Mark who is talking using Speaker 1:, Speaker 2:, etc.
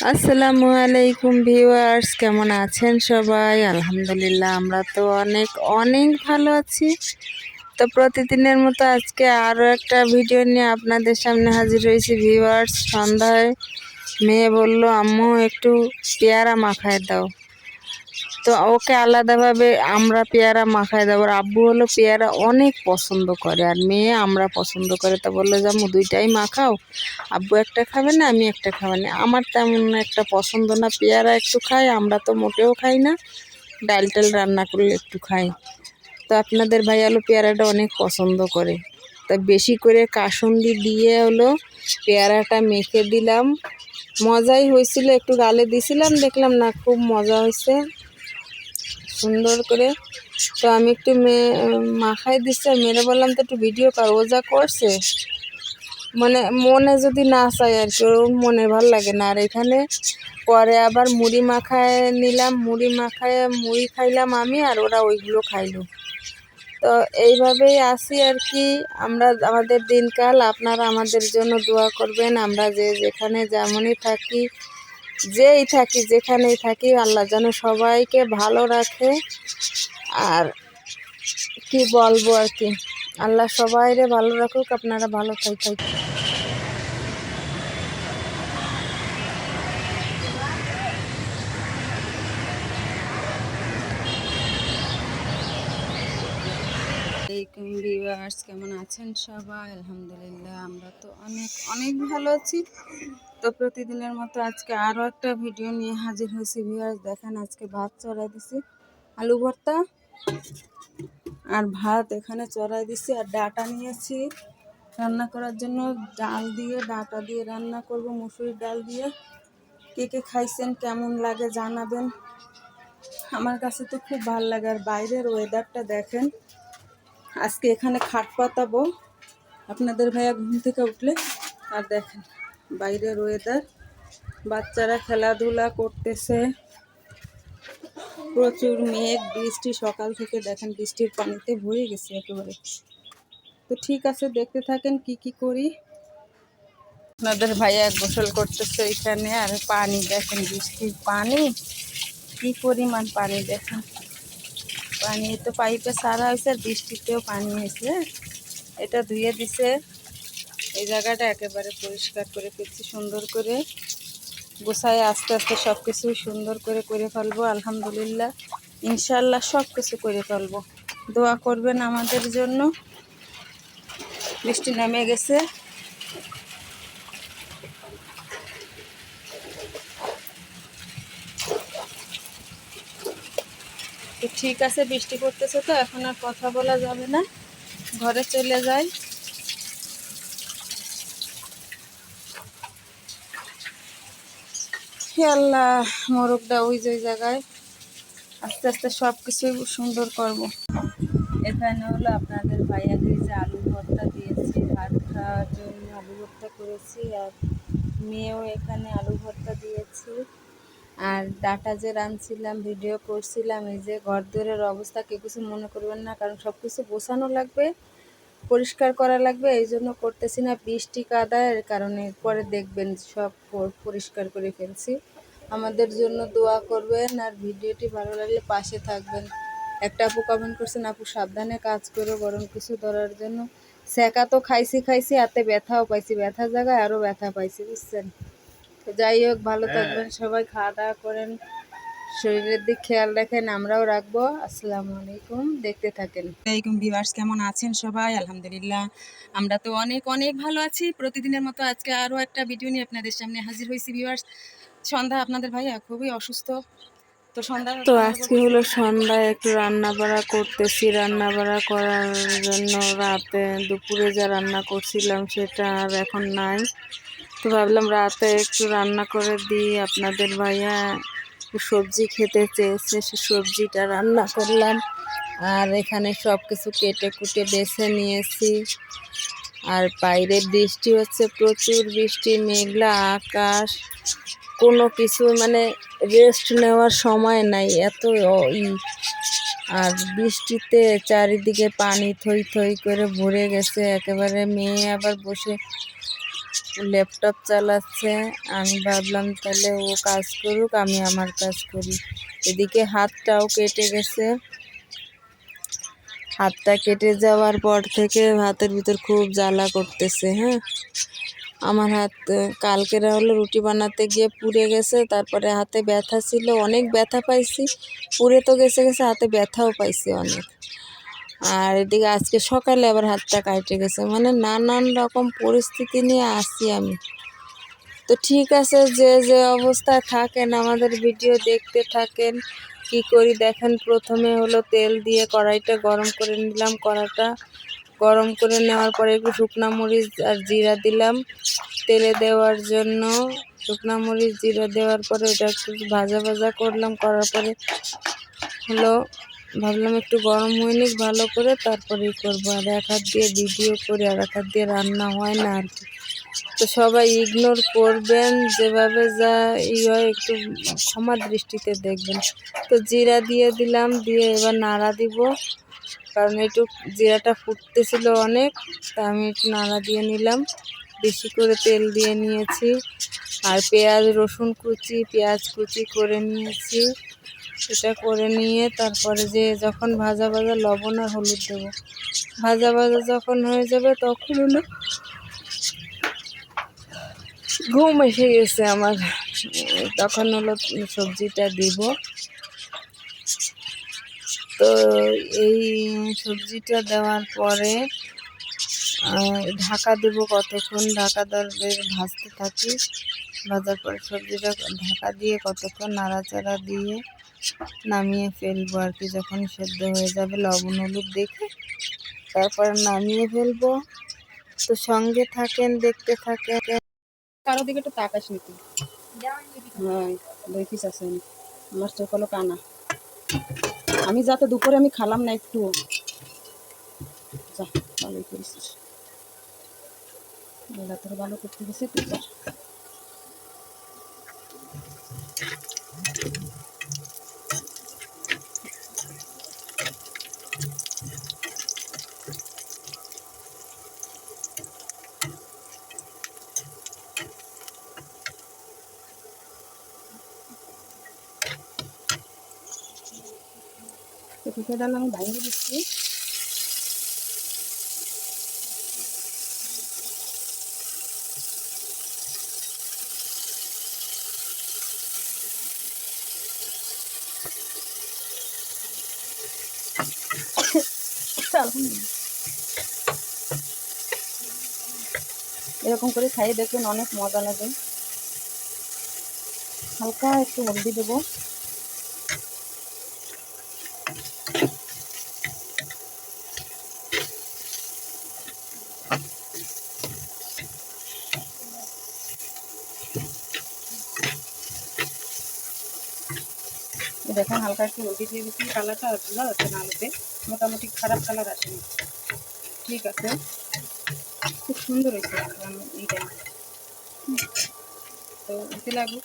Speaker 1: আসসালামু আলাইকুম ভিউয়ার্স, কেমন আছেন সবাই? আলহামদুলিল্লাহ, আমরা তো অনেক অনেক ভালো আছি। তো প্রতিদিনের মতো আজকে আরও একটা ভিডিও নিয়ে আপনাদের সামনে হাজির হয়েছি ভিউয়ার্স। সন্ধ্যায় মেয়ে বলল, আম্মু একটু পেয়ারা মাখায় দাও। তো ওকে আলাদাভাবে আমরা পেয়ারা মাখায় দেবো। আর আব্বু হলো পেয়ারা অনেক পছন্দ করে, আর মেয়ে আমরা পছন্দ করে। তা বললো যে আম্মু দুইটাই মাখাও, আব্বু একটা খাবে না, আমি একটা খাবে না। আমার তেমন একটা পছন্দ না, পেয়ারা একটু খাই, আমরা তো মোটেও খাই না। ডাল টাল রান্না করলে একটু খাই। তো আপনাদের ভাই আলু পেয়ারাটা অনেক পছন্দ করে, তা বেশি করে কাসুন্দি দিয়ে হলো পেয়ারাটা মেখে দিলাম। মজাই হয়েছিল, একটু গালে দিছিলাম, দেখলাম না খুব মজা হয়েছে সুন্দর করে। তো আমি একটু মাখাই দিচ্ছি, আর মেরে বললাম তো একটু ভিডিও কর। ও যা করছে মানে মনে যদি না চাই আর কি, ওর মনে ভাল লাগে না। আর এখানে পরে আবার মুড়ি মাখায় নিলাম, মুড়ি মাখায় মুড়ি খাইলাম আমি, আর ওরা ওইগুলো খাইলো। তো এইভাবেই আসি আর কি আমরা, আমাদের দিনকাল। আপনারা আমাদের জন্য দোয়া করবেন। আমরা যে যেখানে যেমনই থাকি, যেই থাকি যেখানেই থাকি, আল্লাহ যেন সবাইকে ভালো রাখে। আর কি বলবো আর কি, আল্লাহ সবাইরে ভালো রাখুক, আপনারা ভালো থাকুক। আলাইকুম ভিউয়ার্স, কেমন আছেন সবাই? আলহামদুলিল্লাহ, আমরা তো অনেক অনেক ভালো আছি। তো প্রতিদিনের মতো আজকে আরও একটা ভিডিও নিয়ে হাজির হয়েছি ভিউয়ার্স। দেখেন আজকে ভাত চড়াই দিছি, আলু ভর্তা আর ভাত এখানে চড়াই দিছি। আর ডাটা নিয়েছি রান্না করার জন্য, ডাল দিয়ে ডাটা দিয়ে রান্না করব, মুসুরির ডাল দিয়ে। কে কে খাইছেন, কেমন লাগে জানাবেন। আমার কাছে তো খুব ভালো লাগে। আর বাইরের ওয়েদারটা দেখেন, আজকে এখানে খাট পাতাবো আপনাদের ভাইয়া ঘুম থেকে উঠলে। আর দেখেন বাইরের ওয়েদার, বাচ্চারা খেলাধুলা করতেছে, প্রচুর মেঘ, বৃষ্টি সকাল থেকে। দেখেন বৃষ্টির পানিতে ভরে গেছে একেবারে। তো ঠিক আছে, দেখতে থাকেন কি কি করি। আপনাদের ভাইয়া গোসল করতেছে এখানে, আর পানি দেখেন, বৃষ্টির পানি কি পরিমাণ পানি দেখেন। পানি তো পাইপে সারা হয়েছে, আর বৃষ্টিতেও পানি হয়েছে। এটা ধুয়ে দিছে, এই জায়গাটা একেবারে পরিষ্কার করে ফেলছি সুন্দর করে গোছায়। আস্তে আস্তে সব কিছু সুন্দর করে করে ফেলবো আলহামদুলিল্লাহ, ইনশাল্লাহ সব কিছু করে ফেলবো। দোয়া করবেন আমাদের জন্য। বৃষ্টি নেমে গেছে। তো ঠিক আছে, বৃষ্টি পড়তেছে তো এখন আর কথা বলা যাবে না, ঘরে চলে যাই। হে আল্লাহ, মোরগটা ওই যে জায়গায়। আস্তে আস্তে সব কিছু সুন্দর করব। এখানে হলো আপনাদের ভাইয়াকে যে আলু ভর্তা দিয়েছি, ভাত খাওয়ার জন্য আলু ভর্তা করেছি। আর মেয়েও এখানে আলু ভর্তা দিয়েছি। আর ডাটা যে রাঁধছিলাম, ভিডিও করছিলাম, এই যে ঘর দোরের অবস্থা কেউ কিছু মনে করবেন না, কারণ সব কিছু গোছানো লাগবে, পরিষ্কার করা লাগবে, এই জন্য করতেছি না। বৃষ্টি কাদার কারণে পরে দেখবেন সব পরিষ্কার করে ফেলছি। আমাদের জন্য দোয়া করবেন, আর ভিডিওটি ভালো লাগলে পাশে থাকবেন। একটা আপু কমেন্ট করছেন, আপু সাবধানে কাজ করো গরম কিছু ধরার জন্য। সেকা তো খাইছি খাইছি, হাতে ব্যথাও পাইছি, ব্যথার জায়গায় আরও ব্যথা পাইছি, বুঝছেন। তো যাই হোক, ভালো থাকবেন সবাই, খাওয়া দাওয়া করেন, শরীরের দিক খেয়াল রাখেন, আমরাও রাখবো। আসসালামু আলাইকুম, দেখতে থাকেন। আলাইকুম ভিউয়ার্স, কেমন আছেন সবাই? আলহামদুলিল্লাহ, আমরা তো অনেক অনেক ভালো আছি। প্রতিদিনের মতো আজকে আরও একটা ভিডিও নিয়ে আপনাদের সামনে হাজির হয়েছি ভিউয়ার্স। সন্ধ্যা, আপনাদের ভাইয়া খুবই অসুস্থ, তো সন্ধ্যা তো আজকে হলো সন্ধ্যায় একটু রান্না বাড়া করতেছি। রান্না বাড়া করার জন্য রাতে দুপুরে যা রান্না করছিলাম সেটা আর এখন নাই। তো ভাবলাম রাতে একটু রান্না করে দিই। আপনাদের ভাইয়া সবজি খেতে চেয়েছে, সে সবজিটা রান্না করলাম। আর এখানে সব কিছু কেটে কুটে বেছে নিয়েছি। আর বাইরে বৃষ্টি হচ্ছে, প্রচুর বৃষ্টি, মেঘলা আকাশ, কোনো কিছু মানে রেস্ট নেওয়ার সময় নাই, এত আর বৃষ্টিতে চারিদিকে পানি থই থই করে ভরে গেছে একেবারে। মেয়ে আবার বসে ল্যাপটপ চালাচ্ছে। আমি ভাবলাম তাহলে ও কাজ করুক, আমি আমার কাজ করি। এদিকে হাতটাও কেটে গেছে। হাতটা কেটে যাওয়ার পর থেকে হাতের ভিতর খুব জ্বালা করতেছে। হ্যাঁ, আমার হাত কালকেরা হলো রুটি বানাতে গিয়ে পুড়ে গেছে, তারপরে হাতে ব্যথা ছিল, অনেক ব্যথা পাইছি। পুড়ে তো গেছে গেছে, হাতে ব্যথাও পাইছি অনেক। আর এদিকে আজকে সকালে আবার হাতটা কাটে গেছে, মানে নানান রকম পরিস্থিতি নিয়ে আসি আমি। তো ঠিক আছে, যে যে অবস্থায় থাকেন আমাদের ভিডিও দেখতে থাকেন। কি করি দেখেন, প্রথমে হলো তেল দিয়ে কড়াইটা গরম করে নিলাম। কড়াইটা গরম করে নেওয়ার পরে একটু শুকনো মরিচ আর জিরা দিলাম তেলে দেওয়ার জন্য। শুকনো মরিচ জিরা দেওয়ার পরে ওটা একটু ভাজা ভাজা করলাম। করার পরে হলো ভাবলাম একটু গরম হয়ে নিক ভালো করে, তারপরেই করবো। আর এক হাত দিয়ে ভিডিও করে আর এক হাত দিয়ে রান্না হয় না আর কি। তো সবাই ইগনোর করবেন, যেভাবে যা হয় একটু ক্ষমা দৃষ্টিতে দেখবেন। তো জিরা দিয়ে দিলাম, দিয়ে এবার নাড়া দিব, কারণ একটু জিরাটা ফুটতেছিল অনেক, তা আমি একটু নাড়া দিয়ে নিলাম। বেশি করে তেল দিয়ে নিয়েছি। আর পেঁয়াজ রসুন কুচি পেঁয়াজ কুচি করে নিয়েছি। এটা করে নিয়ে তারপরে যে যখন ভাজা ভাজা লবণ আর হলুদ দেবো। ভাজা ভাজা যখন হয়ে যাবে তখন হলো ঘুম এসে গেছে আমার, তখন হলো সবজিটা দিব। তো এই সবজিটা দেওয়ার পরে ঢাকা দেব কতক্ষণ, ঢাকা ধরে ভাজতে থাকি। ভাজার পরে সবজিটা ঢাকা দিয়ে কতক্ষণ নাড়াচাড়া দিয়ে নামিয়ে ফেলবো আর কি। যখন সেদ্ধ হয়ে যাবে লবণ হলুদ দেখে তারপরে নামিয়ে ফেলবো। তো সঙ্গে থাকেন, দেখতে থাকেন।
Speaker 2: কারো দিকে একটু তাকাস নাকি? হ্যাঁ, 2 পিস আছে। আমার চোখ হলো কানা। আমি যাতে দুপুরে আমি খালাম না একটু। যা, ভালোই করেছিস। বেলা তোর ভালো করতে গেছে তুই যা। তো পিঠে ডাল আমি ভাঙিয়ে দিচ্ছি। এরকম করে খাইয়ে দেখবেন, অনেক মজা লাগে। হালকা একটু হলদি দেবো। দেখেন হালকা একটু হলদি দিয়ে দিচ্ছি, কালারটা ভালো আছে না আলুতে, মোটামুটি খারাপ কালার আসেনি, ঠিক আছে, খুব সুন্দর হয়েছে এইটা। তো এতে লাগুক।